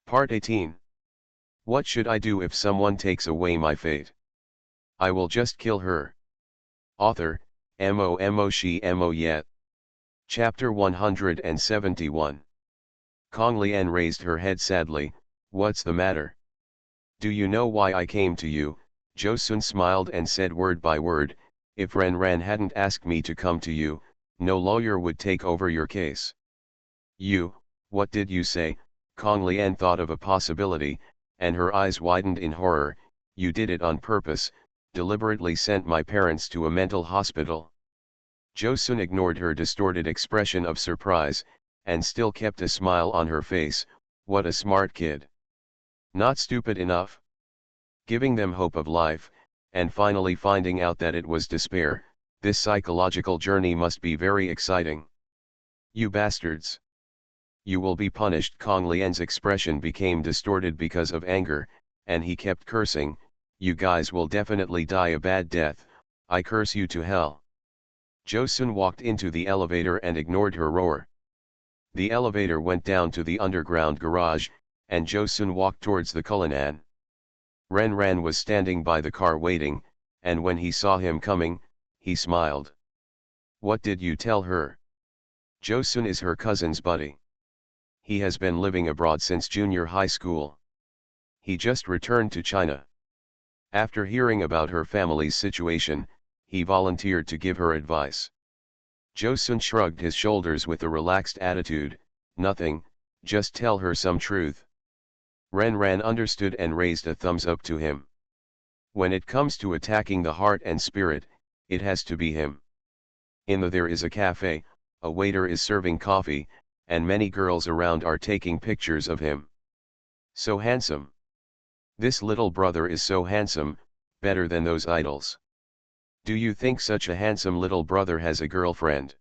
Part 18. What should I do if someone takes away my fate? I will just kill her. Author, Mo She Mo Yet. Chapter 171. Kong Lian raised her head sadly. What's the matter? Do you know why I came to you? Josun smiled and said word by word, if Ren Ren hadn't asked me to come to you, no lawyer would take over your case. You, what did you say? Kong Lian thought of a possibility, and her eyes widened in horror. You did it on purpose, deliberately sent my parents to a mental hospital. Josun ignored her distorted expression of surprise, and still kept a smile on her face. What a smart kid. Not stupid enough. Giving them hope of life, and finally finding out that it was despair, this psychological journey must be very exciting. You bastards. You will be punished. Kong Lian's expression became distorted because of anger, and he kept cursing. You guys will definitely die a bad death, I curse you to hell. Josun walked into the elevator and ignored her roar. The elevator went down to the underground garage, and Josun walked towards the Cullinan. Ren Ren was standing by the car waiting, and when he saw him coming, he smiled. What did you tell her? Josun is her cousin's buddy. He has been living abroad since junior high school. He just returned to China. After hearing about her family's situation, he volunteered to give her advice. Josun shrugged his shoulders with a relaxed attitude. Nothing, just tell her some truth. Ren Ren understood and raised a thumbs up to him. When it comes to attacking the heart and spirit, it has to be him. There is a cafe, a waiter is serving coffee, and many girls around are taking pictures of him. So handsome. This little brother is so handsome, better than those idols. Do you think such a handsome little brother has a girlfriend?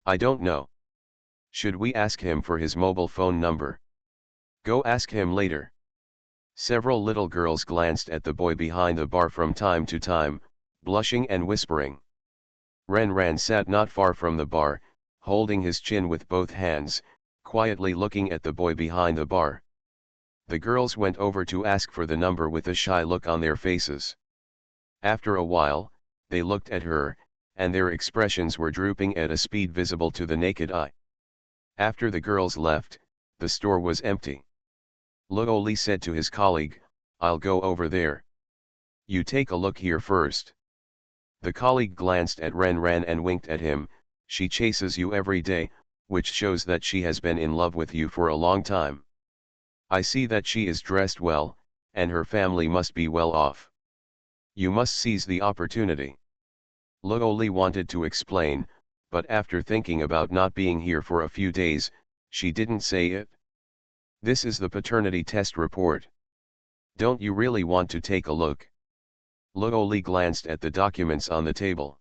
I don't know. Should we ask him for his mobile phone number? Go ask him later. Several little girls glanced at the boy behind the bar from time to time, blushing and whispering. Ren Ren sat not far from the bar, holding his chin with both hands, quietly looking at the boy behind the bar. The girls went over to ask for the number with a shy look on their faces. After a while, they looked at her, and their expressions were drooping at a speed visible to the naked eye. After the girls left, the store was empty. Luo Li said to his colleague, I'll go over there. You take a look here first. The colleague glanced at Ren Ren and winked at him. She chases you every day, which shows that she has been in love with you for a long time. I see that she is dressed well, and her family must be well off. You must seize the opportunity. Luo Li wanted to explain, but after thinking about not being here for a few days, she didn't say it. This is the paternity test report. Don't you really want to take a look? Luo Li glanced at the documents on the table.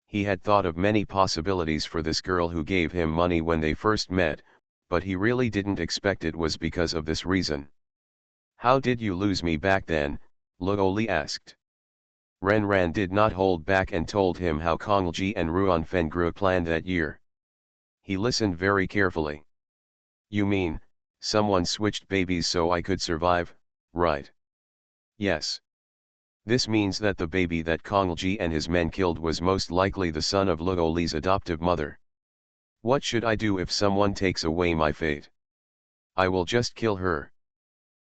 He had thought of many possibilities for this girl who gave him money when they first met, but he really didn't expect it was because of this reason. How did you lose me back then? Luo Li asked. Ren Ren did not hold back and told him how Kong Ji and Ruan Fen grew planned that year. He listened very carefully. You mean, someone switched babies so I could survive, right? Yes. This means that the baby that Kong Ji and his men killed was most likely the son of Luo Li's adoptive mother. What should I do if someone takes away my fate? I will just kill her.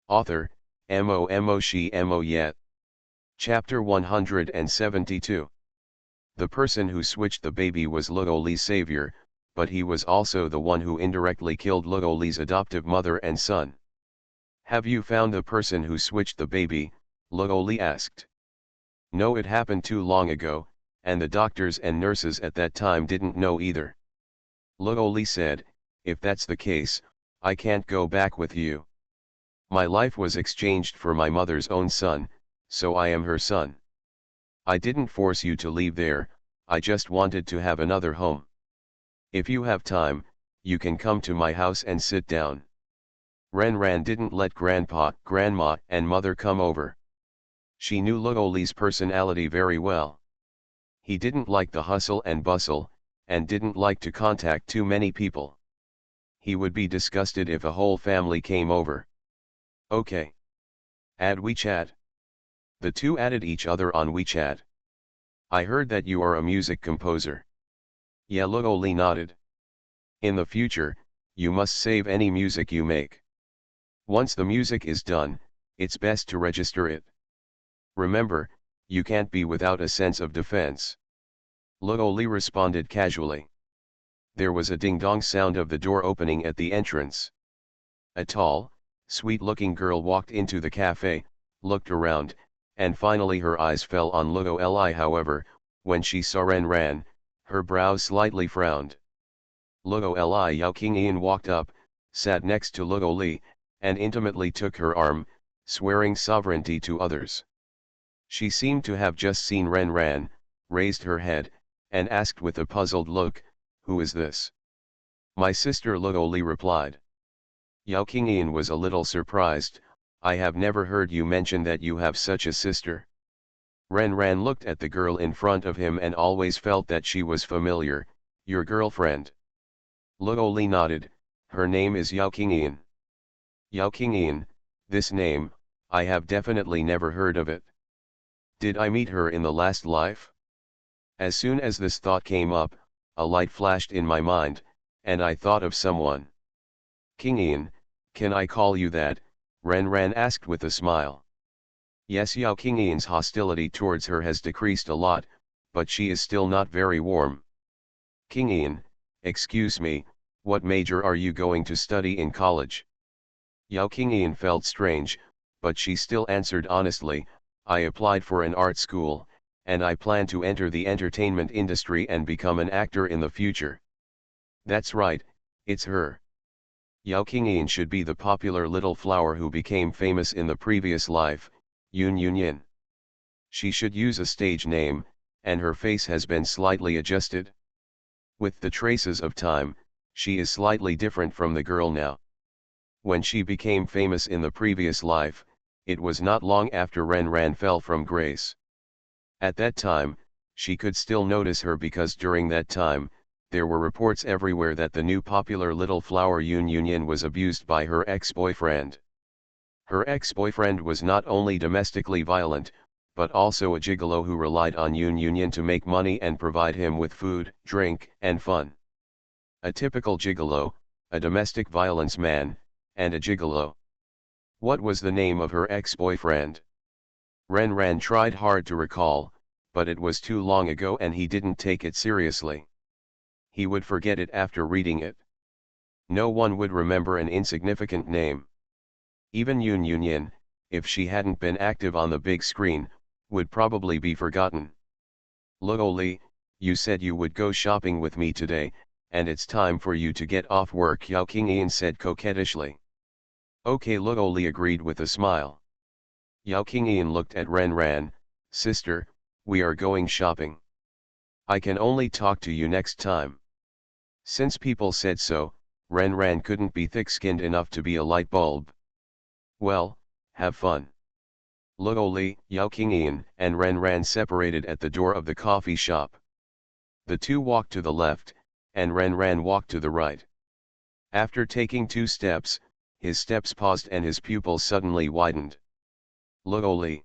Author, Mo She Mo Yet. Chapter 172. The person who switched the baby was Luo Li's savior, but he was also the one who indirectly killed Luo Li's adoptive mother and son. Have you found the person who switched the baby? Luo Li asked. No, it happened too long ago, and the doctors and nurses at that time didn't know either. Luo Li said, if that's the case, I can't go back with you. My life was exchanged for my mother's own son, so I am her son. I didn't force you to leave there, I just wanted to have another home. If you have time, you can come to my house and sit down. Ren Ren didn't let Grandpa, Grandma, and Mother come over. She knew Luo Li's personality very well. He didn't like the hustle and bustle, and didn't like to contact too many people. He would be disgusted if a whole family came over. Okay. Add WeChat. The two added each other on WeChat. I heard that you are a music composer. Yeah, Luo Li nodded. In the future, you must save any music you make. Once the music is done, it's best to register it. Remember, you can't be without a sense of defense. Luo Li responded casually. There was a ding-dong sound of the door opening at the entrance. A tall, sweet-looking girl walked into the cafe, looked around, and finally her eyes fell on Luo Li. However, when she saw Ren Ran, her brows slightly frowned. Luo Li Yao Qingyan walked up, sat next to Luo Li, and intimately took her arm, swearing sovereignty to others. She seemed to have just seen Ren Ran, raised her head, and asked with a puzzled look, "Who is this?" "My sister," Luo Li replied. Yao Qingyan was a little surprised. "I have never heard you mention that you have such a sister." Ren Ran looked at the girl in front of him and always felt that she was familiar. "Your girlfriend?" Luo Li nodded. "Her name is Yao Qingyan." Yao Qingyan, this name, I have definitely never heard of it. Did I meet her in the last life? As soon as this thought came up, a light flashed in my mind, and I thought of someone. "Qingyan, can I call you that?" Ren Ran asked with a smile. Yes, Yao Qingyan's hostility towards her has decreased a lot, but she is still not very warm. "Qingyan, excuse me, what major are you going to study in college?" Yao Qingyan felt strange, but she still answered honestly, "I applied for an art school, and I plan to enter the entertainment industry and become an actor in the future." "That's right, it's her. Yao Qingyan should be the popular little flower who became famous in the previous life, Yun Yunyin. She should use a stage name, and her face has been slightly adjusted. With the traces of time, she is slightly different from the girl now. When she became famous in the previous life, it was not long after Ren Ran fell from grace. At that time, she could still notice her because during that time, there were reports everywhere that the new popular little flower Yun Yunyin was abused by her ex-boyfriend. Her ex-boyfriend was not only domestically violent, but also a gigolo who relied on Yun Yunyin to make money and provide him with food, drink, and fun. A typical gigolo, a domestic violence man, and a gigolo. What was the name of her ex-boyfriend? Ren Ran tried hard to recall, but it was too long ago and he didn't take it seriously. He would forget it after reading it. No one would remember an insignificant name. Even Yun Yunyin, if she hadn't been active on the big screen, would probably be forgotten. "Luo Li, you said you would go shopping with me today, and it's time for you to get off work," Yao Qingyan said coquettishly. "Okay," Luo Li agreed with a smile. Yao Qingyan looked at Ren Ran. "Sister, we are going shopping. I can only talk to you next time." Since people said so, Ren Ran couldn't be thick-skinned enough to be a light bulb. "Well, have fun." Luo Li, Yao Qingyan, and Ren Ran separated at the door of the coffee shop. The two walked to the left, and Ren Ran walked to the right. After taking 2 steps, his steps paused and his pupils suddenly widened. "Luo Li."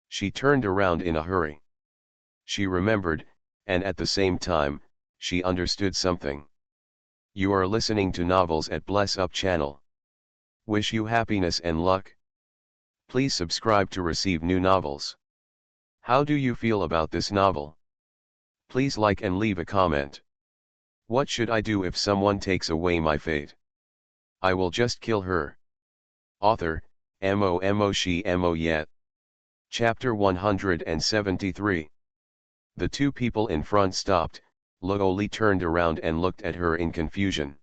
She turned around in a hurry. She remembered, and at the same time, she understood something. You are listening to novels at Bless Up channel. Wish you happiness and luck. Please subscribe to receive new novels. How do you feel about this novel? Please like and leave a comment. What should I do if someone takes away my fate? I will just kill her. Author, Mo She Mo Yet. Chapter 173. The two people in front stopped. Luo Li turned around and looked at her in confusion.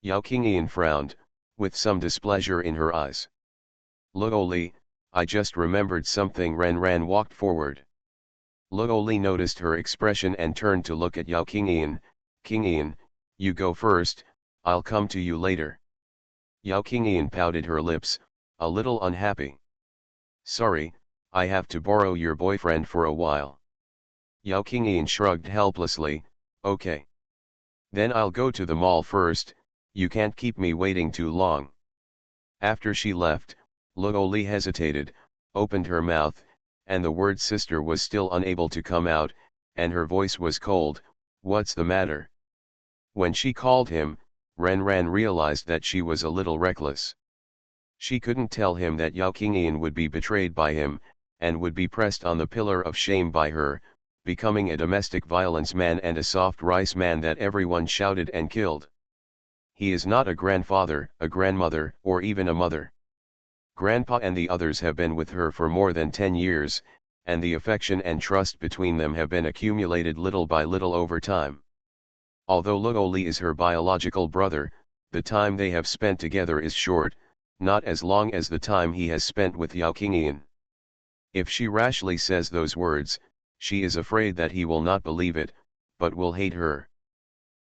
Yao Qingyan frowned, with some displeasure in her eyes. "Luo Li, I just remembered something." Ren Ran walked forward. Luo Li noticed her expression and turned to look at Yao Qingyan. "Qingyan, you go first, I'll come to you later." Yao Qingyan pouted her lips, a little unhappy. "Sorry, I have to borrow your boyfriend for a while." Yao Qingyan shrugged helplessly. "Okay. Then I'll go to the mall first, you can't keep me waiting too long." After she left, Logoli hesitated, opened her mouth, and the word sister was still unable to come out, and her voice was cold. "What's the matter?" When she called him, Renran realized that she was a little reckless. She couldn't tell him that Yao Qingyan would be betrayed by him, and would be pressed on the pillar of shame by her, becoming a domestic violence man and a soft rice man that everyone shouted and killed. He is not a grandfather, a grandmother, or even a mother. Grandpa and the others have been with her for more than 10 years, and the affection and trust between them have been accumulated little by little over time. Although Logoli is her biological brother, the time they have spent together is short, not as long as the time he has spent with Yao Qingyan. If she rashly says those words, she is afraid that he will not believe it, but will hate her.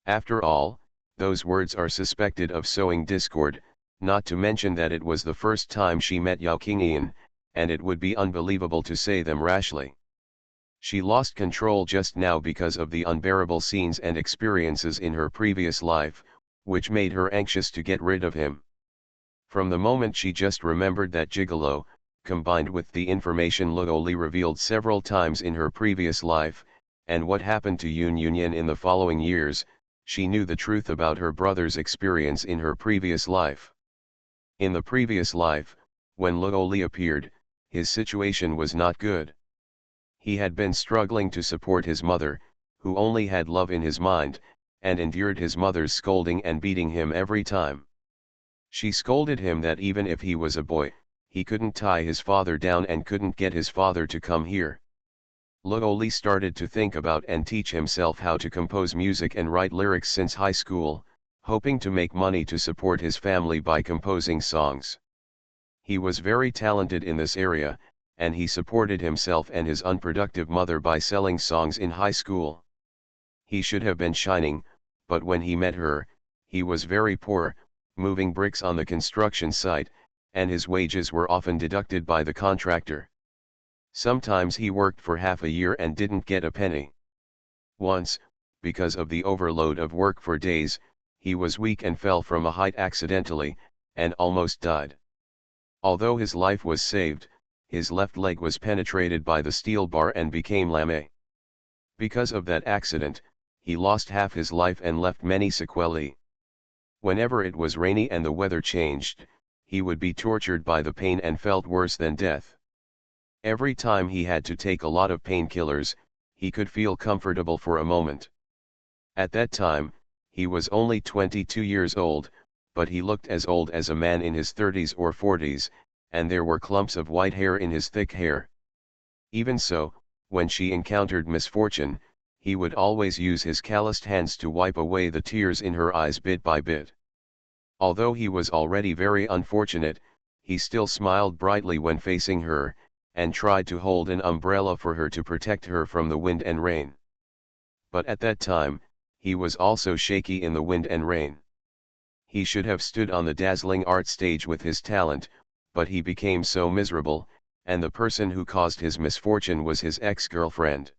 After all, those words are suspected of sowing discord, not to mention that it was the first time she met Yao Qingyan, and it would be unbelievable to say them rashly. She lost control just now because of the unbearable scenes and experiences in her previous life, which made her anxious to get rid of him. From the moment she just remembered that gigolo, combined with the information Logoli revealed several times in her previous life, and what happened to Yun Yunyan in the following years, she knew the truth about her brother's experience in her previous life. In the previous life, when Logoli appeared, his situation was not good. He had been struggling to support his mother, who only had love in his mind, and endured his mother's scolding and beating him every time. She scolded him that even if he was a boy, he couldn't tie his father down and couldn't get his father to come here. Logoli started to think about and teach himself how to compose music and write lyrics since high school, hoping to make money to support his family by composing songs. He was very talented in this area, and he supported himself and his unproductive mother by selling songs in high school. He should have been shining, but when he met her, he was very poor, moving bricks on the construction site, and his wages were often deducted by the contractor. Sometimes he worked for half a year and didn't get a penny. Once, because of the overload of work for days, he was weak and fell from a height accidentally, and almost died. Although his life was saved, his left leg was penetrated by the steel bar and became lame. Because of that accident, he lost half his life and left many sequelae. Whenever it was rainy and the weather changed, he would be tortured by the pain and felt worse than death. Every time he had to take a lot of painkillers, he could feel comfortable for a moment. At that time, he was only 22 years old, but he looked as old as a man in his 30s or 40s, and there were clumps of white hair in his thick hair. Even so, when she encountered misfortune, he would always use his calloused hands to wipe away the tears in her eyes bit by bit. Although he was already very unfortunate, he still smiled brightly when facing her, and tried to hold an umbrella for her to protect her from the wind and rain. But at that time, he was also shaky in the wind and rain. He should have stood on the dazzling art stage with his talent, but he became so miserable, and the person who caused his misfortune was his ex-girlfriend.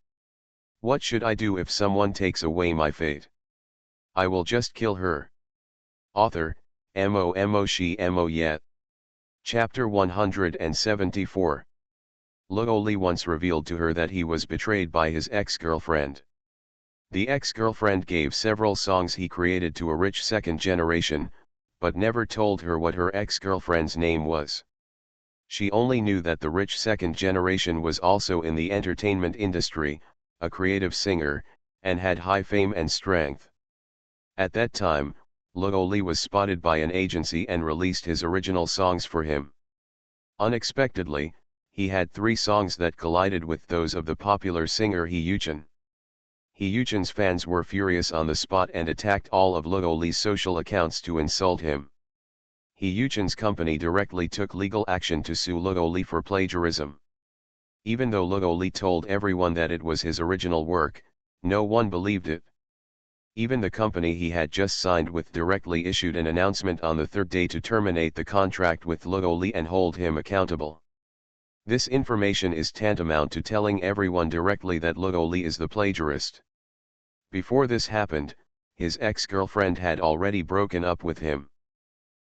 What should I do if someone takes away my fate? I will just kill her. Author, She Yet. Chapter 174. Logoli once revealed to her that he was betrayed by his ex-girlfriend. The ex-girlfriend gave several songs he created to a rich second generation, but never told her what her ex-girlfriend's name was. She only knew that the rich second generation was also in the entertainment industry, a creative singer, and had high fame and strength. At that time, Logoli was spotted by an agency and released his original songs for him. Unexpectedly, he had 3 songs that collided with those of the popular singer He Yuchen. He Yuchen's fans were furious on the spot and attacked all of Logoli's social accounts to insult him. He Yuchen's company directly took legal action to sue Logoli for plagiarism. Even though Logoli told everyone that it was his original work, no one believed it. Even the company he had just signed with directly issued an announcement on the 3rd day to terminate the contract with Logoli and hold him accountable. This information is tantamount to telling everyone directly that Logoli is the plagiarist. Before this happened, his ex-girlfriend had already broken up with him.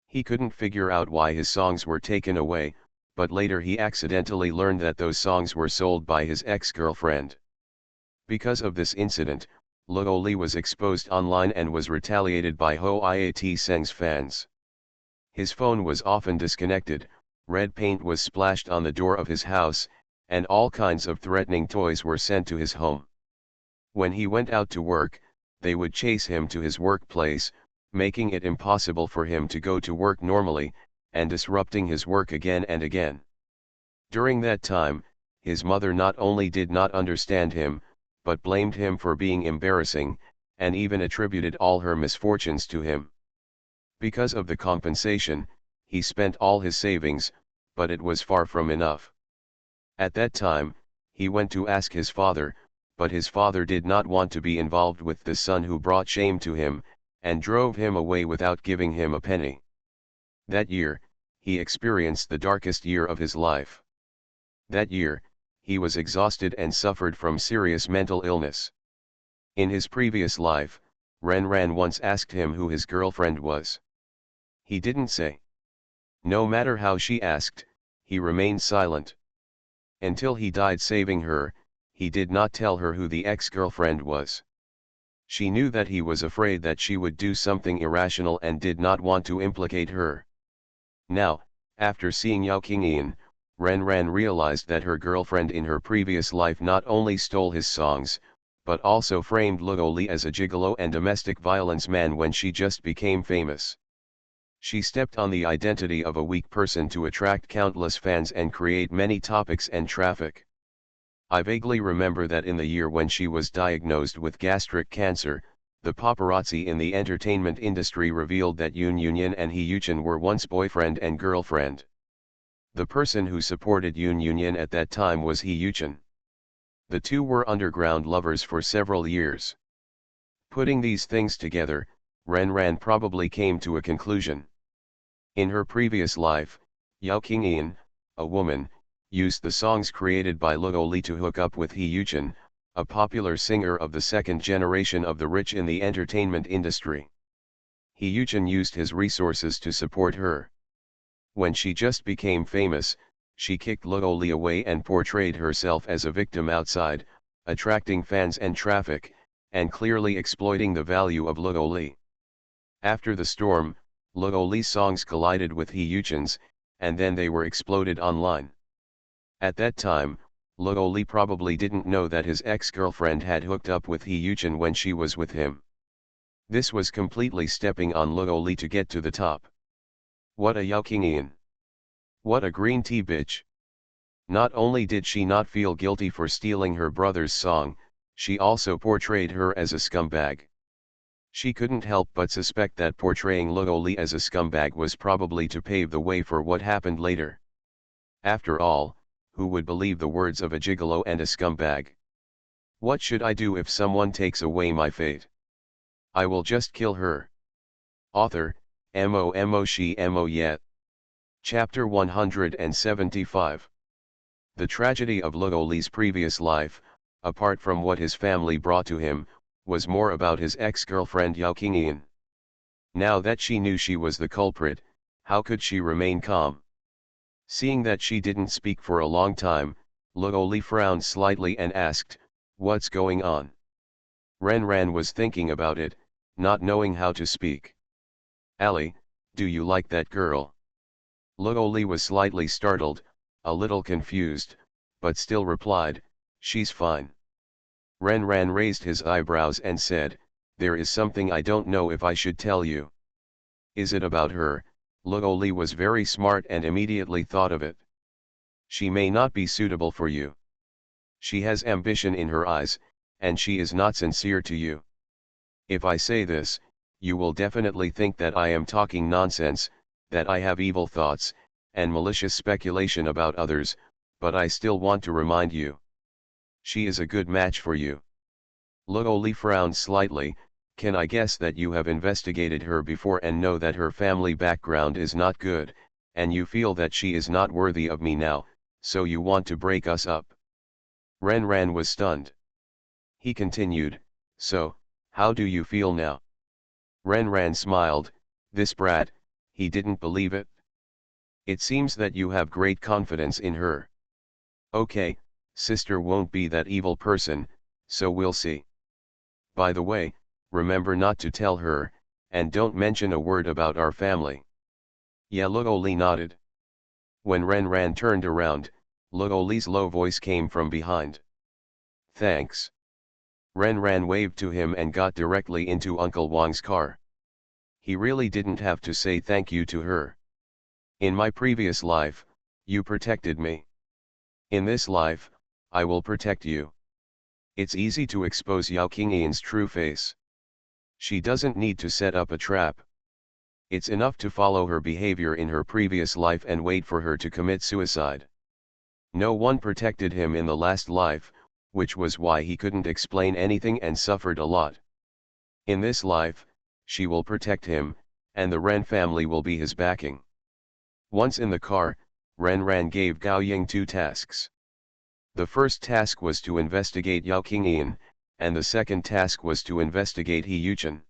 He couldn't figure out why his songs were taken away, but later he accidentally learned that those songs were sold by his ex-girlfriend. Because of this incident, Lo-Li was exposed online and was retaliated by Ho Iat Seng's fans. His phone was often disconnected, red paint was splashed on the door of his house, and all kinds of threatening toys were sent to his home. When he went out to work, they would chase him to his workplace, making it impossible for him to go to work normally, and disrupting his work again and again. During that time, his mother not only did not understand him, but blamed him for being embarrassing, and even attributed all her misfortunes to him. Because of the compensation, he spent all his savings, but it was far from enough. At that time, he went to ask his father, but his father did not want to be involved with the son who brought shame to him, and drove him away without giving him a penny. That year, he experienced the darkest year of his life. That year, he was exhausted and suffered from serious mental illness. In his previous life, Ren Ran once asked him who his girlfriend was. He didn't say. No matter how she asked, he remained silent. Until he died saving her, he did not tell her who the ex-girlfriend was. She knew that he was afraid that she would do something irrational and did not want to implicate her. Now, after seeing Yao Qingyan, Ren Ran realized that her girlfriend in her previous life not only stole his songs, but also framed Lo-Li as a gigolo and domestic violence man when she just became famous. She stepped on the identity of a weak person to attract countless fans and create many topics and traffic. I vaguely remember that in the year when she was diagnosed with gastric cancer, the paparazzi in the entertainment industry revealed that Yoon Yoon and Hee Yuchen were once boyfriend and girlfriend. The person who supported Yoon Yoon at that time was Hee Yuchen. The two were underground lovers for several years. Putting these things together, Ren Ran probably came to a conclusion. In her previous life, Yao Qingyan, a woman, used the songs created by Lo-Li to hook up with Hee Yuchen, a popular singer of the second generation of the rich in the entertainment industry. Hee Yuchen used his resources to support her. When she just became famous, she kicked Lo-Li away and portrayed herself as a victim outside, attracting fans and traffic, and clearly exploiting the value of Lo-Li. After the storm, Lo-Li's songs collided with Hee Yuchen's, and then they were exploded online. At that time, Lo-Li probably didn't know that his ex-girlfriend had hooked up with Hee Yuchen when she was with him. This was completely stepping on Lo-Li to get to the top. What a Yao Qingyan! What a green tea bitch! Not only did she not feel guilty for stealing her brother's song, she also portrayed her as a scumbag. She couldn't help but suspect that portraying Lo-Li as a scumbag was probably to pave the way for what happened later. After all, who would believe the words of a gigolo and a scumbag? What should I do if someone takes away my fate? I will just kill her. Author, Mo She Mo Yet. Chapter 175. The tragedy of Lo-Li's previous life, apart from what his family brought to him, was more about his ex-girlfriend Yao Qingyan. Now that she knew she was the culprit, how could she remain calm? Seeing that she didn't speak for a long time, Lo-Li frowned slightly and asked, "What's going on?" Ren Ran was thinking about it, not knowing how to speak. "Ali, do you like that girl?" Lo-Li was slightly startled, a little confused, but still replied, "She's fine." Ren Ran raised his eyebrows and said, "There is something I don't know if I should tell you." "Is it about her?" Lo-Li was very smart and immediately thought of it. "She may not be suitable for you. She has ambition in her eyes, and she is not sincere to you. If I say this, you will definitely think that I am talking nonsense, that I have evil thoughts, and malicious speculation about others, but I still want to remind you. She is a good match for you." Lo-Li frowned slightly. "Can I guess that you have investigated her before and know that her family background is not good, and you feel that she is not worthy of me now, so you want to break us up?" Ren Ran was stunned. He continued, "So, how do you feel now?" Ren Ran smiled. This brat, he didn't believe it. It seems that you have great confidence in her. Okay, sister won't be that evil person, so we'll see. By the way, remember not to tell her, and don't mention a word about our family. Yeah, Luoli nodded. When Ren turned around, Luoli's low voice came from behind. Thanks. Ren waved to him and got directly into Uncle Wang's car. He really didn't have to say thank you to her. In my previous life, you protected me. In this life, I will protect you. It's easy to expose Yao Qingyan's true face. She doesn't need to set up a trap. It's enough to follow her behavior in her previous life and wait for her to commit suicide. No one protected him in the last life, which was why he couldn't explain anything and suffered a lot. In this life, she will protect him, and the Ren family will be his backing. Once in the car, Ren gave Gao Ying two tasks. The first task was to investigate Yao Qingyan, and the second task was to investigate He Yuchen.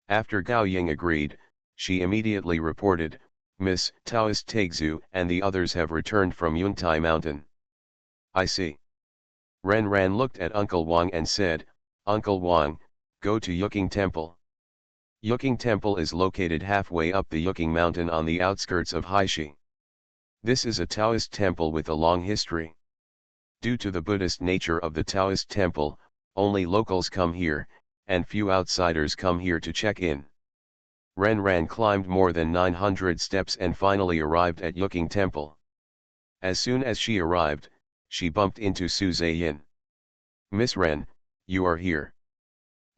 After Gao Ying agreed, she immediately reported, Miss Taoist Taixu and the others have returned from Yuntai Mountain. I see. Ren looked at Uncle Wang and said, Uncle Wang, go to Yuking Temple. Yuking Temple is located halfway up the Yuking Mountain on the outskirts of Haishi. This is a Taoist temple with a long history. Due to the Buddhist nature of the Taoist temple, only locals come here, and few outsiders come here to check in. Ren climbed more than 900 steps and finally arrived at Yuking Temple. As soon as she arrived, she bumped into Su Zaiyin. Miss Ren, you are here.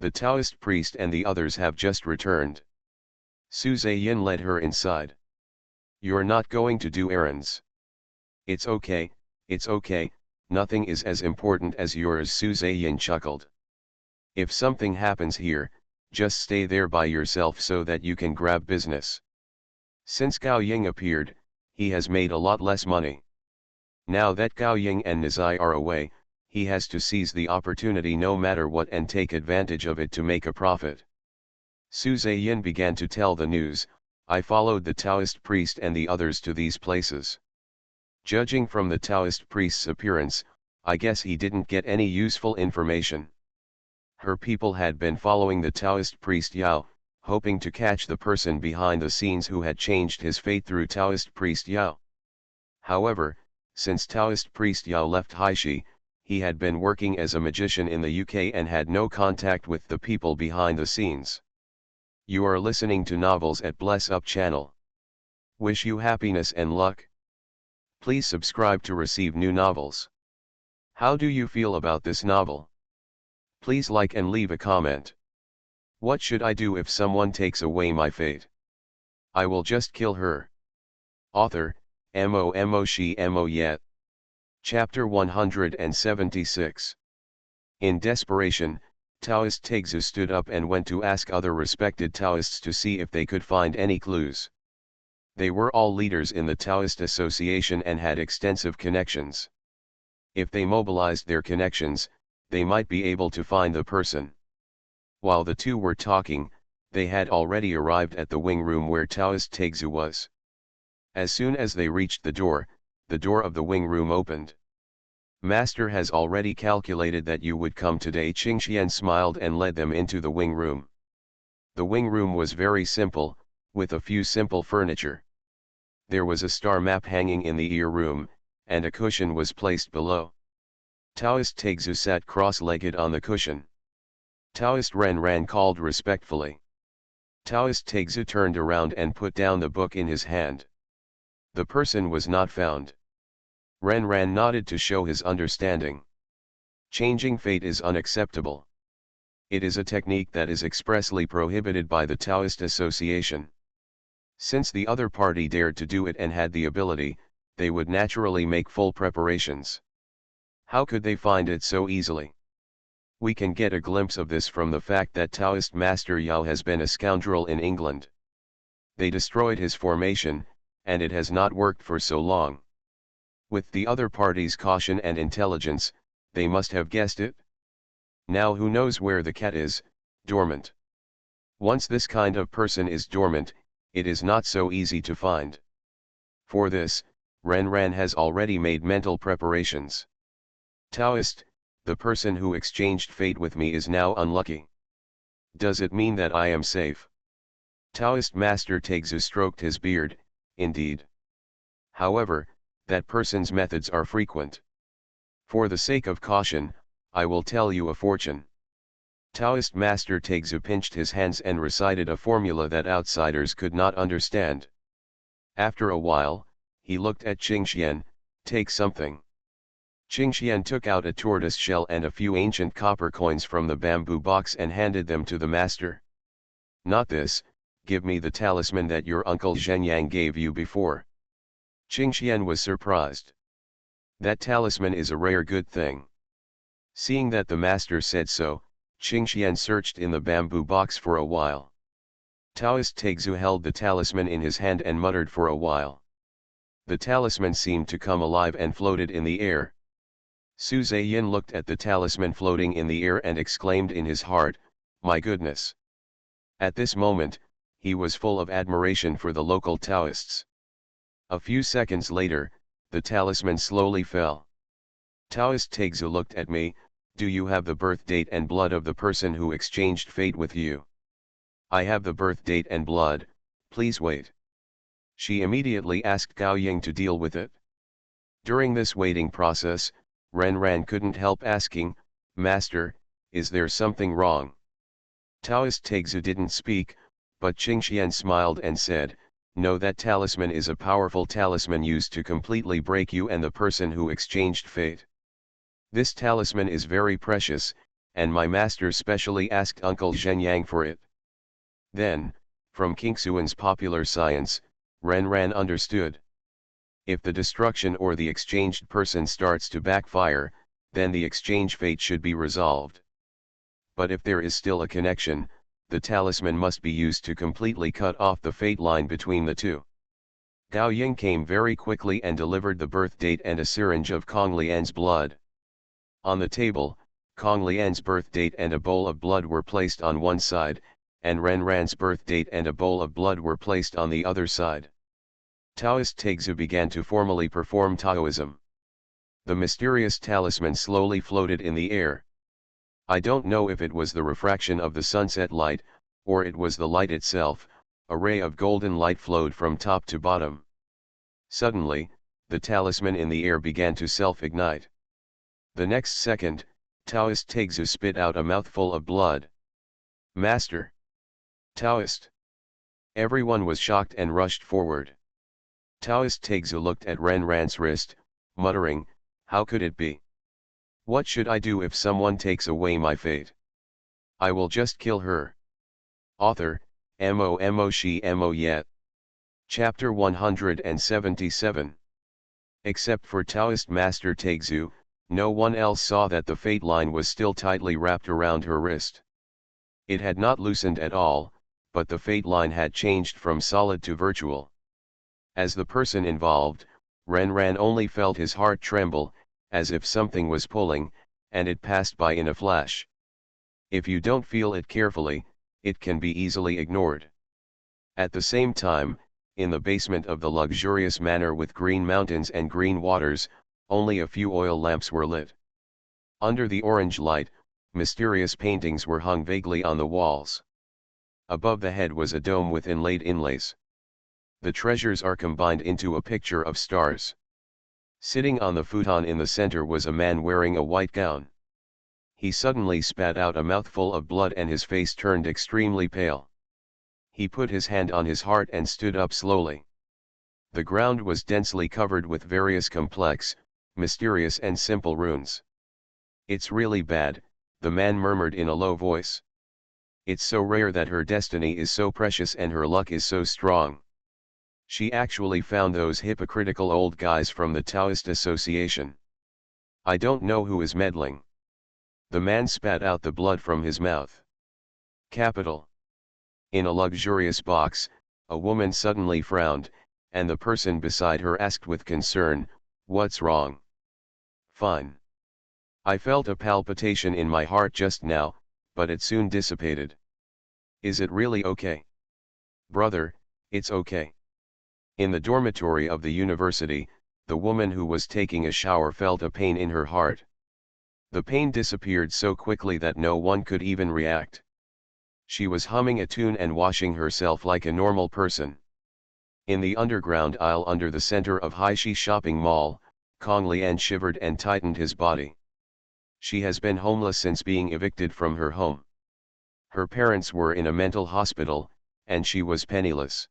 The Taoist priest and the others have just returned. Su Zaiyin led her inside. You're not going to do errands. It's okay, nothing is as important as yours, Su Zaiyin chuckled. If something happens here, just stay there by yourself so that you can grab business. Since Gao Ying appeared, he has made a lot less money. Now that Gao Ying and Nizai are away, he has to seize the opportunity no matter what and take advantage of it to make a profit. Su Zaiyin began to tell the news. I followed the Taoist priest and the others to these places. Judging from the Taoist priest's appearance, I guess he didn't get any useful information. Her people had been following the Taoist priest Yao, hoping to catch the person behind the scenes who had changed his fate through Taoist priest Yao. However, since Taoist priest Yao left Haishi, he had been working as a magician in the UK and had no contact with the people behind the scenes. You are listening to Novels at Bless Up channel. Wish you happiness and luck. Please subscribe to receive new novels. How do you feel about this novel? Please like and leave a comment. What should I do if someone takes away my fate? I will just kill her. Author, Mo Yet. Chapter 176. In desperation, Taoist Taixu stood up and went to ask other respected Taoists to see if they could find any clues. They were all leaders in the Taoist Association and had extensive connections. If they mobilized their connections, they might be able to find the person. While the two were talking, they had already arrived at the wing room where Taoist Taixu was. As soon as they reached the door of the wing room opened. Master has already calculated that you would come today. Qingxian smiled and led them into the wing room. The wing room was very simple, with a few simple furniture. There was a star map hanging in the ear room, and a cushion was placed below. Taoist Taixu sat cross-legged on the cushion. Taoist Ren called respectfully. Taoist Taixu turned around and put down the book in his hand. The person was not found. Ren nodded to show his understanding. Changing fate is unacceptable. It is a technique that is expressly prohibited by the Taoist Association. Since the other party dared to do it and had the ability, they would naturally make full preparations. How could they find it so easily? We can get a glimpse of this from the fact that Taoist Master Yao has been a scoundrel in England. They destroyed his formation, and it has not worked for so long. With the other party's caution and intelligence, they must have guessed it. Now who knows where the cat is, dormant. Once this kind of person is dormant, it is not so easy to find. For this, Renran has already made mental preparations. Taoist, the person who exchanged fate with me is now unlucky. Does it mean that I am safe? Taoist Master Tegzu stroked his beard, indeed. However, that person's methods are frequent. For the sake of caution, I will tell you a fortune. Taoist Master Tegzu pinched his hands and recited a formula that outsiders could not understand. After a while, he looked at Qingxian, take something. Qingxian took out a tortoise shell and a few ancient copper coins from the bamboo box and handed them to the master. Not this, give me the talisman that your uncle Zhenyang gave you before. Qingxian was surprised. That talisman is a rare good thing. Seeing that the master said so, Qingxian searched in the bamboo box for a while. Taoist Tegzu held the talisman in his hand and muttered for a while. The talisman seemed to come alive and floated in the air. Su Zheyin looked at the talisman floating in the air and exclaimed in his heart, my goodness! At this moment, he was full of admiration for the local Taoists. A few seconds later, the talisman slowly fell. Taoist Tegzu looked at me, do you have the birth date and blood of the person who exchanged fate with you? I have the birth date and blood, please wait. She immediately asked Gao Ying to deal with it. During this waiting process, Renran couldn't help asking, Master, is there something wrong? Taoist Tegzu didn't speak, but Qingxian smiled and said, no, that talisman is a powerful talisman used to completely break you and the person who exchanged fate. This talisman is very precious, and my master specially asked Uncle Zhenyang for it. Then, from Kingsuan's popular science, Renran understood. If the destruction or the exchanged person starts to backfire, then the exchange fate should be resolved. But if there is still a connection, the talisman must be used to completely cut off the fate line between the two. Gao Ying came very quickly and delivered the birth date and a syringe of Kong Lian's blood. On the table, Kong Lian's birth date and a bowl of blood were placed on one side, and Renran's birth date and a bowl of blood were placed on the other side. Taoist Tegzu began to formally perform Taoism. The mysterious talisman slowly floated in the air. I don't know if it was the refraction of the sunset light, or it was the light itself, a ray of golden light flowed from top to bottom. Suddenly, the talisman in the air began to self-ignite. The next second, Taoist Tegzu spit out a mouthful of blood. Master! Taoist! Everyone was shocked and rushed forward. Taoist Tegzu looked at Renran's wrist, muttering, how could it be? What should I do if someone takes away my fate? I will just kill her. Author, Mo She Mo Yet. Chapter 177. Except for Taoist Master Tegzu, no one else saw that the fate line was still tightly wrapped around her wrist. It had not loosened at all, but the fate line had changed from solid to virtual. As the person involved, Renran only felt his heart tremble, as if something was pulling, and it passed by in a flash. If you don't feel it carefully, it can be easily ignored. At the same time, in the basement of the luxurious manor with green mountains and green waters, only a few oil lamps were lit. Under the orange light, mysterious paintings were hung vaguely on the walls. Above the head was a dome with inlaid inlays. The treasures are combined into a picture of stars. Sitting on the futon in the center was a man wearing a white gown. He suddenly spat out a mouthful of blood and his face turned extremely pale. He put his hand on his heart and stood up slowly. The ground was densely covered with various complex, mysterious and simple runes. It's really bad, the man murmured in a low voice. It's so rare that her destiny is so precious and her luck is so strong. She actually found those hypocritical old guys from the Taoist Association. I don't know who is meddling. The man spat out the blood from his mouth. Capital. In a luxurious box, a woman suddenly frowned, and the person beside her asked with concern, what's wrong? Fine. I felt a palpitation in my heart just now, but it soon dissipated. Is it really okay? Brother, it's okay. In the dormitory of the university, the woman who was taking a shower felt a pain in her heart. The pain disappeared so quickly that no one could even react. She was humming a tune and washing herself like a normal person. In the underground aisle under the center of Haishi shopping mall, Kong Lian shivered and tightened his body. She has been homeless since being evicted from her home. Her parents were in a mental hospital, and she was penniless.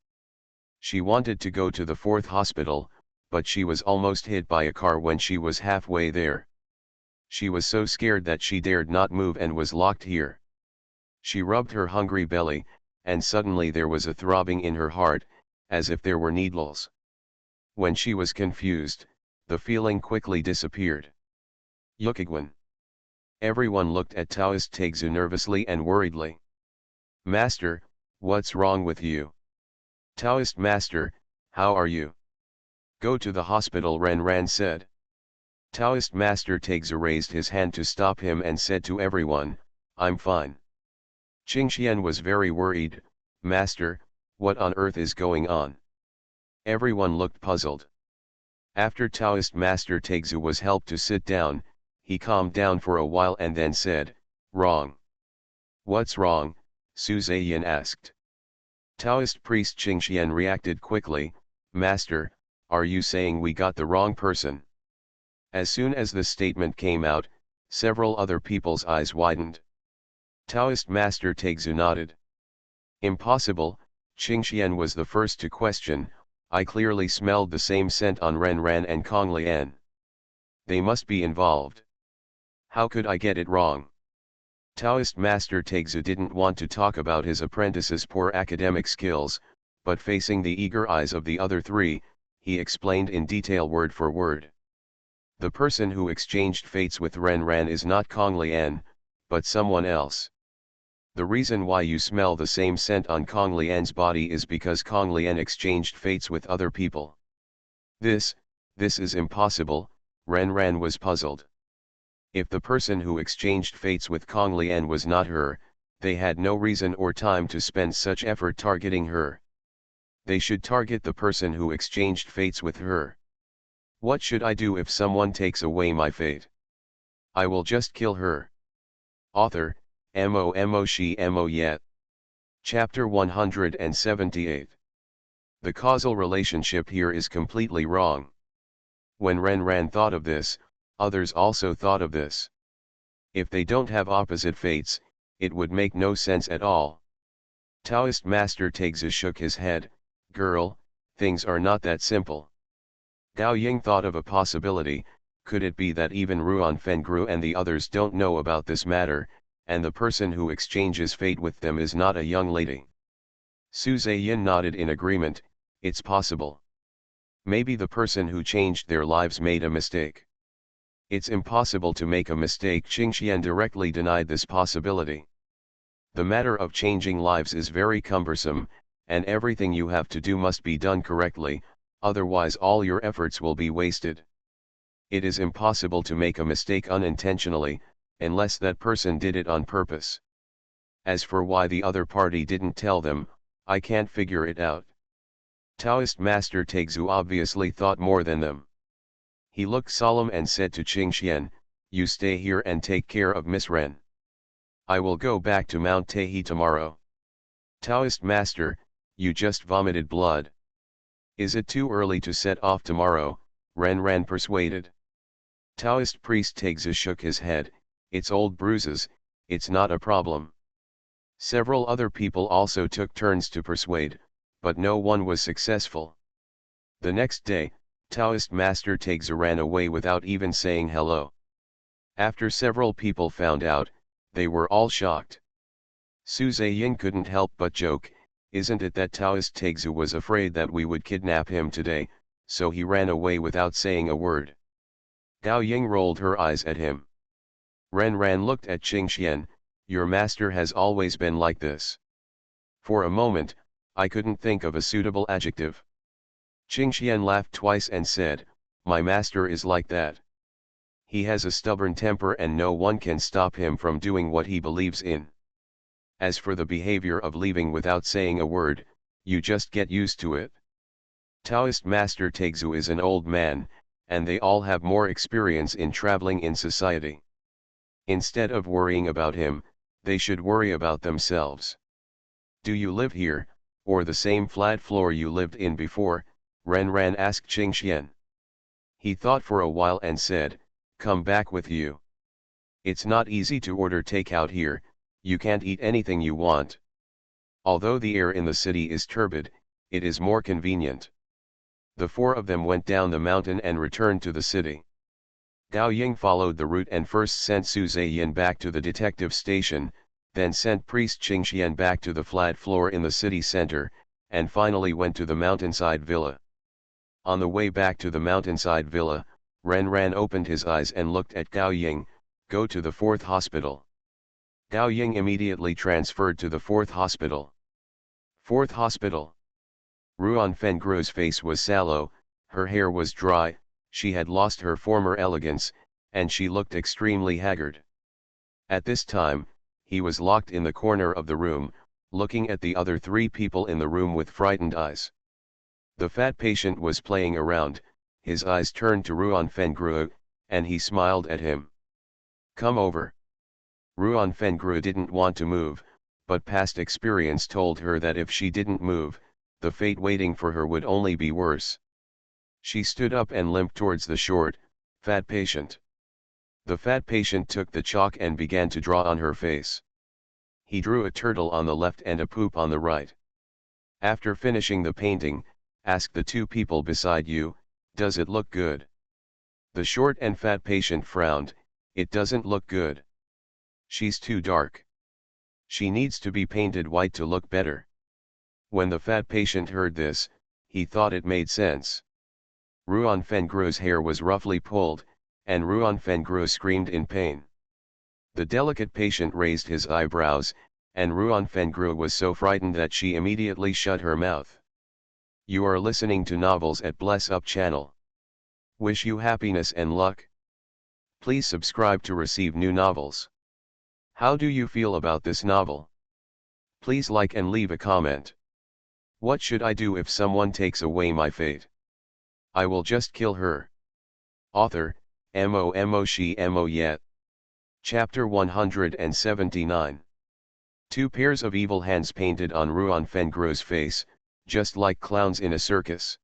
She wanted to go to the fourth hospital, but she was almost hit by a car when she was halfway there. She was so scared that she dared not move and was locked here. She rubbed her hungry belly, and suddenly there was a throbbing in her heart, as if there were needles. When she was confused, the feeling quickly disappeared. Yukigwan. Everyone looked at Taoist Tegzu nervously and worriedly. Master, what's wrong with you? Taoist Master, how are you? Go to the hospital, Ren Ran said. Taoist Master Tegzu raised his hand to stop him and said to everyone, I'm fine. Qingxian was very worried. Master, what on earth is going on? Everyone looked puzzled. After Taoist Master Tegzu was helped to sit down, he calmed down for a while and then said, Wrong. What's wrong? Su Zaiyan asked. Taoist priest Qingxian reacted quickly, Master, are you saying we got the wrong person? As soon as the statement came out, several other people's eyes widened. Taoist Master Tegzu nodded. Impossible, Qingxian was the first to question, I clearly smelled the same scent on Ren Ran and Kong Lian. They must be involved. How could I get it wrong? Taoist Master Tegzu didn't want to talk about his apprentice's poor academic skills, but facing the eager eyes of the other three, he explained in detail word for word. The person who exchanged fates with Ren Ran is not Kong Lian, but someone else. The reason why you smell the same scent on Kong Lian's body is because Kong Lian exchanged fates with other people. This is impossible, Ren Ran was puzzled. If the person who exchanged fates with Kong Lian was not her, they had no reason or time to spend such effort targeting her. They should target the person who exchanged fates with her. What should I do if someone takes away my fate? I will just kill her. Author, Mo She Mo Yet. Chapter 178. The causal relationship here is completely wrong. When Ren Ran thought of this, others also thought of this. If they don't have opposite fates, it would make no sense at all. Taoist Master Tegzu shook his head, Girl, things are not that simple. Gao Ying thought of a possibility, could it be that even Ruan Fengru and the others don't know about this matter, and the person who exchanges fate with them is not a young lady? Su Zaiyin nodded in agreement, it's possible. Maybe the person who changed their lives made a mistake. It's impossible to make a mistake. Qingxian directly denied this possibility. The matter of changing lives is very cumbersome, and everything you have to do must be done correctly, otherwise all your efforts will be wasted. It is impossible to make a mistake unintentionally, unless that person did it on purpose. As for why the other party didn't tell them, I can't figure it out. Taoist Master Tegzu obviously thought more than them. He looked solemn and said to Qingxian, You stay here and take care of Miss Ren. I will go back to Mount Tehi tomorrow. Taoist Master, you just vomited blood. Is it too early to set off tomorrow? Ren Ran persuaded. Taoist priest Tegzu shook his head, it's old bruises, it's not a problem. Several other people also took turns to persuade, but no one was successful. The next day, Taoist Master Tegzu ran away without even saying hello. After several people found out, they were all shocked. Su Zaiyin couldn't help but joke, isn't it that Taoist Tegzu was afraid that we would kidnap him today, so he ran away without saying a word. Gao Ying rolled her eyes at him. Ren Ran looked at Qingxian, your master has always been like this. For a moment, I couldn't think of a suitable adjective. Qingxian laughed twice and said, my master is like that. He has a stubborn temper and no one can stop him from doing what he believes in. As for the behavior of leaving without saying a word, you just get used to it. Taoist Master Tegzu is an old man, and they all have more experience in traveling in society. Instead of worrying about him, they should worry about themselves. Do you live here, or the same flat floor you lived in before? Ren Ran asked Qingxian. He thought for a while and said, come back with you. It's not easy to order takeout here, you can't eat anything you want. Although the air in the city is turbid, it is more convenient. The four of them went down the mountain and returned to the city. Gao Ying followed the route and first sent Su Zaiyin back to the detective station, then sent priest Qingxian back to the flat floor in the city center, and finally went to the mountainside villa. On the way back to the mountainside villa, Ren Ran opened his eyes and looked at Gao Ying. Go to the 4th hospital. Gao Ying immediately transferred to the 4th hospital. 4th hospital. Ruan Fengruo's face was sallow, her hair was dry, she had lost her former elegance, and she looked extremely haggard. At this time, he was locked in the corner of the room, looking at the other 3 people in the room with frightened eyes. The fat patient was playing around, his eyes turned to Ruan Fengruo, and he smiled at him. Come over. Ruan Fengruo didn't want to move, but past experience told her that if she didn't move, the fate waiting for her would only be worse. She stood up and limped towards the short, fat patient. The fat patient took the chalk and began to draw on her face. He drew a turtle on the left and a poop on the right. After finishing the painting, asked the 2 people beside you, does it look good? The short and fat patient frowned, it doesn't look good. She's too dark. She needs to be painted white to look better. When the fat patient heard this, he thought it made sense. Ruan Fengruo's hair was roughly pulled, and Ruan Fengruo screamed in pain. The delicate patient raised his eyebrows, and Ruan Fengruo was so frightened that she immediately shut her mouth. You are listening to Novels at Bless Up channel. Wish you happiness and luck. Please subscribe to receive new novels. How do you feel about this novel? Please like and leave a comment. What should I do if someone takes away my fate? I will just kill her. Author, Mo Yet. Chapter 179. 2 pairs of evil hands painted on Ruan Fengruo's face, just like clowns in a circus.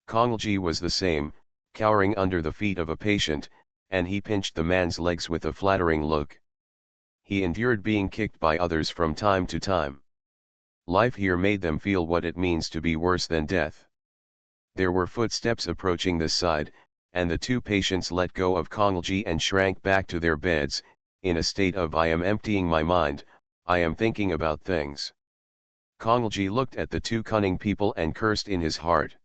Konglji was the same, cowering under the feet of a patient, and he pinched the man's legs with a flattering look. He endured being kicked by others from time to time. Life here made them feel what it means to be worse than death. There were footsteps approaching this side, and the 2 patients let go of Konglji and shrank back to their beds, in a state of I am emptying my mind, I am thinking about things. Konglji looked at the 2 cunning people and cursed in his heart.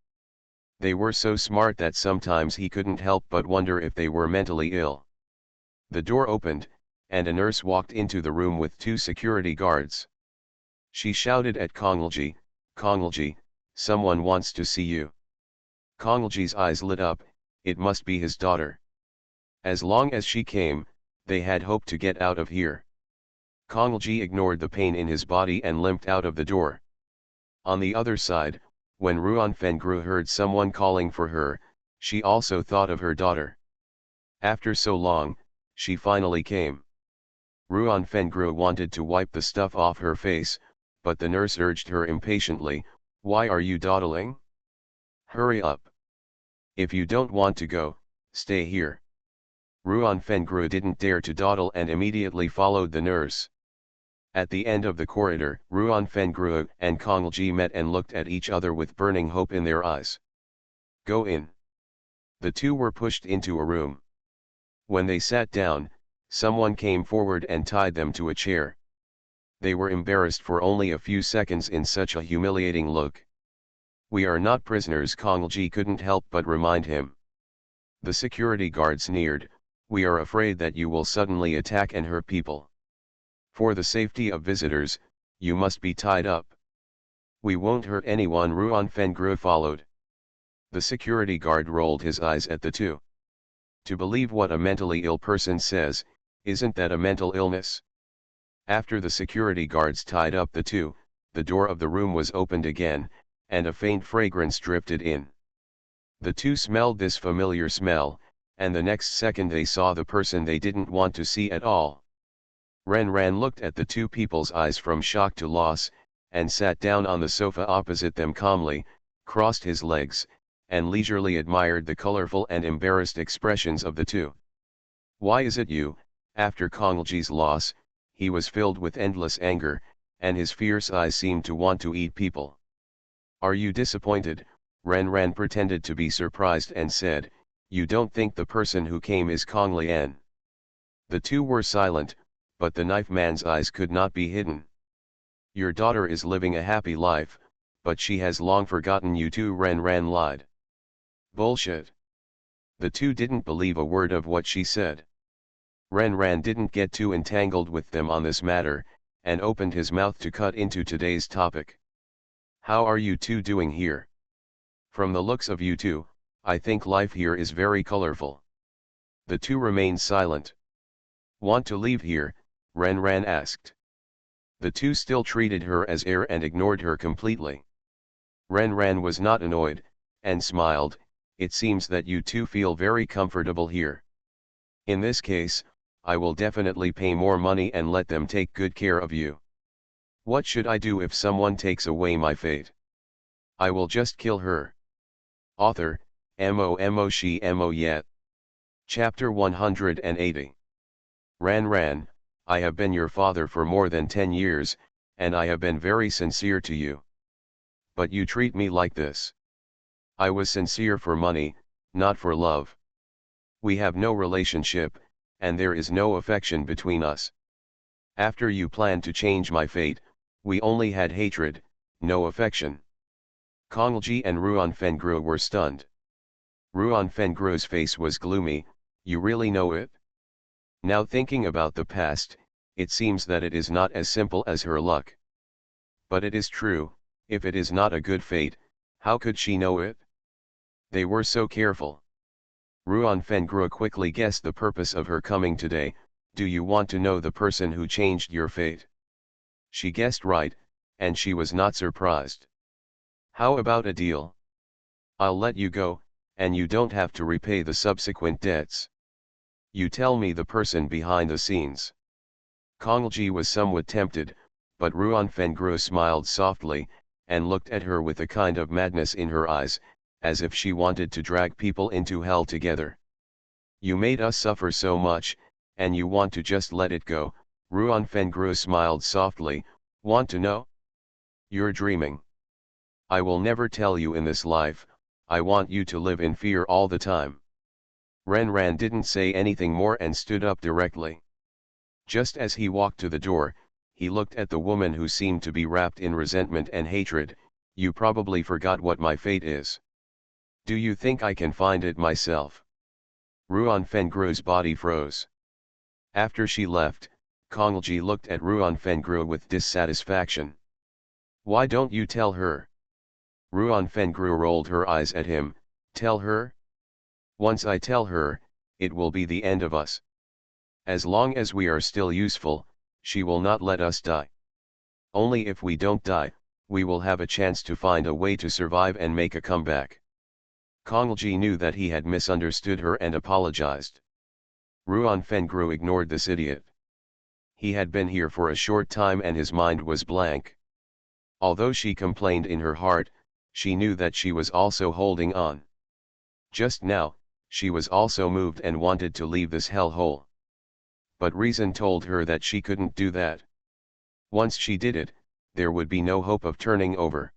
They were so smart that sometimes he couldn't help but wonder if they were mentally ill. The door opened, and a nurse walked into the room with 2 security guards. She shouted at Konglji, Konglji, someone wants to see you. Konglji's eyes lit up, it must be his daughter. As long as she came, they had hoped to get out of here. Konglji ignored the pain in his body and limped out of the door. On the other side, when Ruan Fengruo heard someone calling for her, she also thought of her daughter. After so long, she finally came. Ruan Fengruo wanted to wipe the stuff off her face, but the nurse urged her impatiently, why are you dawdling? Hurry up. If you don't want to go, stay here. Ruan Fengruo didn't dare to dawdle and immediately followed the nurse. At the end of the corridor, Ruan Fengruo and Konglji met and looked at each other with burning hope in their eyes. Go in. The 2 were pushed into a room. When they sat down, someone came forward and tied them to a chair. They were embarrassed for only a few seconds in such a humiliating look. We are not prisoners, Konglji couldn't help but remind him. The security guard sneered, we are afraid that you will suddenly attack and hurt people. For the safety of visitors, you must be tied up. We won't hurt anyone, Ruan Fengruo followed. The security guard rolled his eyes at the 2. To believe what a mentally ill person says, isn't that a mental illness? After the security guards tied up the 2, the door of the room was opened again, and a faint fragrance drifted in. The two smelled this familiar smell, and the next second they saw the person they didn't want to see at all. Ren looked at the two people's eyes from shock to loss, and sat down on the sofa opposite them calmly, crossed his legs, and leisurely admired the colorful and embarrassed expressions of the two. "Why is it you?" After Konglji's loss, he was filled with endless anger, and his fierce eyes seemed to want to eat people. "Are you disappointed?" Ren pretended to be surprised and said, "You don't think the person who came is Konglien?" The two were silent, but the knife man's eyes could not be hidden. "Your daughter is living a happy life, but she has long forgotten you too," Ren lied. "Bullshit." The two didn't believe a word of what she said. Ren didn't get too entangled with them on this matter, and opened his mouth to cut into today's topic. "How are you two doing here? From the looks of you two, I think life here is very colorful." The two remained silent. "Want to leave here?" Ren asked. The two still treated her as air and ignored her completely. Ren was not annoyed, and smiled. "It seems that you two feel very comfortable here. In this case, I will definitely pay more money and let them take good care of you. What should I do if someone takes away my fate? I will just kill her." Author, Mo She Mo Yet. Chapter 180. Ran, I have been your father for more than 10 years, and I have been very sincere to you. But you treat me like this. I was sincere for money, not for love. We have no relationship, and there is no affection between us. After you planned to change my fate, we only had hatred, no affection." Konglji and Ruan Fengru were stunned. Ruan Fengru's face was gloomy. "You really know it?" Now thinking about the past, it seems that it is not as simple as her luck. But it is true, if it is not a good fate, how could she know it? They were so careful. Ruan Fengru quickly guessed the purpose of her coming today. "Do you want to know the person who changed your fate?" She guessed right, and she was not surprised. "How about a deal? I'll let you go, and you don't have to repay the subsequent debts. You tell me the person behind the scenes." Konglji was somewhat tempted, but Ruan Fengru smiled softly, and looked at her with a kind of madness in her eyes, as if she wanted to drag people into hell together. "You made us suffer so much, and you want to just let it go?" Ruan Fengru smiled softly. "Want to know? You're dreaming. I will never tell you in this life. I want you to live in fear all the time." Ren didn't say anything more and stood up directly. Just as he walked to the door, he looked at the woman who seemed to be wrapped in resentment and hatred. "You probably forgot what my fate is. Do you think I can find it myself?" Ruan Fengru's body froze. After she left, Konglji looked at Ruan Fengru with dissatisfaction. "Why don't you tell her?" Ruan Fengru rolled her eyes at him. "Tell her? Once I tell her, it will be the end of us. As long as we are still useful, she will not let us die. Only if we don't die, we will have a chance to find a way to survive and make a comeback." Konglji knew that he had misunderstood her and apologized. Ruan Fengru ignored this idiot. He had been here for a short time and his mind was blank. Although she complained in her heart, she knew that she was also holding on. Just now, she was also moved and wanted to leave this hellhole. But reason told her that she couldn't do that. Once she did it, there would be no hope of turning over.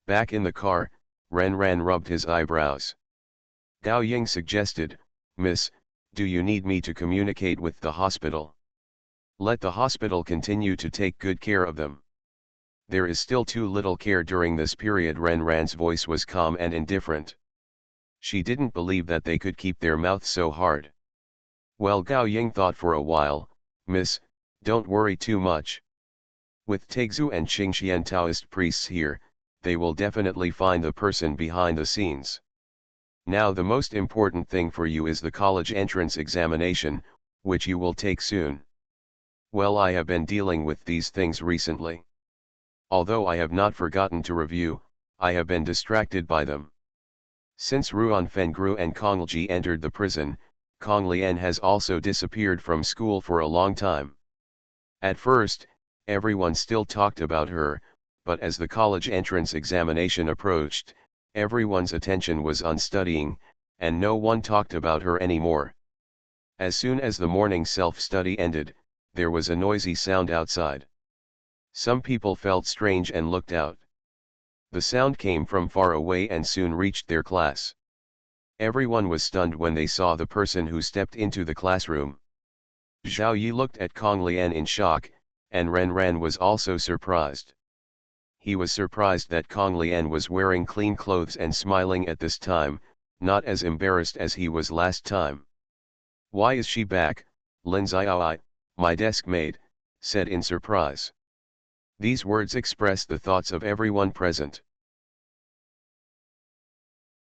Back in the car, Ren rubbed his eyebrows. Gao Ying suggested, "Miss, do you need me to communicate with the hospital? Let the hospital continue to take good care of them. There is still too little care during this period." Ren's voice was calm and indifferent. She didn't believe that they could keep their mouths so hard. Well, Gao Ying thought for a while. "Miss, don't worry too much. With Tegzu and Qingxian Taoist priests here, they will definitely find the person behind the scenes. Now the most important thing for you is the college entrance examination, which you will take soon. Well, I have been dealing with these things recently. Although I have not forgotten to review, I have been distracted by them. Since Ruan Fengru and Kong Lji entered the prison, Kong Lian has also disappeared from school for a long time. At first, everyone still talked about her, but as the college entrance examination approached, everyone's attention was on studying, and no one talked about her anymore. As soon as the morning self-study ended, there was a noisy sound outside. Some people felt strange and looked out. The sound came from far away and soon reached their class. Everyone was stunned when they saw the person who stepped into the classroom. Zhao Yi looked at Kong Lian in shock, and Ren Ren was also surprised. He was surprised that Kong Lian was wearing clean clothes and smiling at this time, not as embarrassed as he was last time. "Why is she back?" Lin Xiaoi, my desk mate, said in surprise. These words expressed the thoughts of everyone present.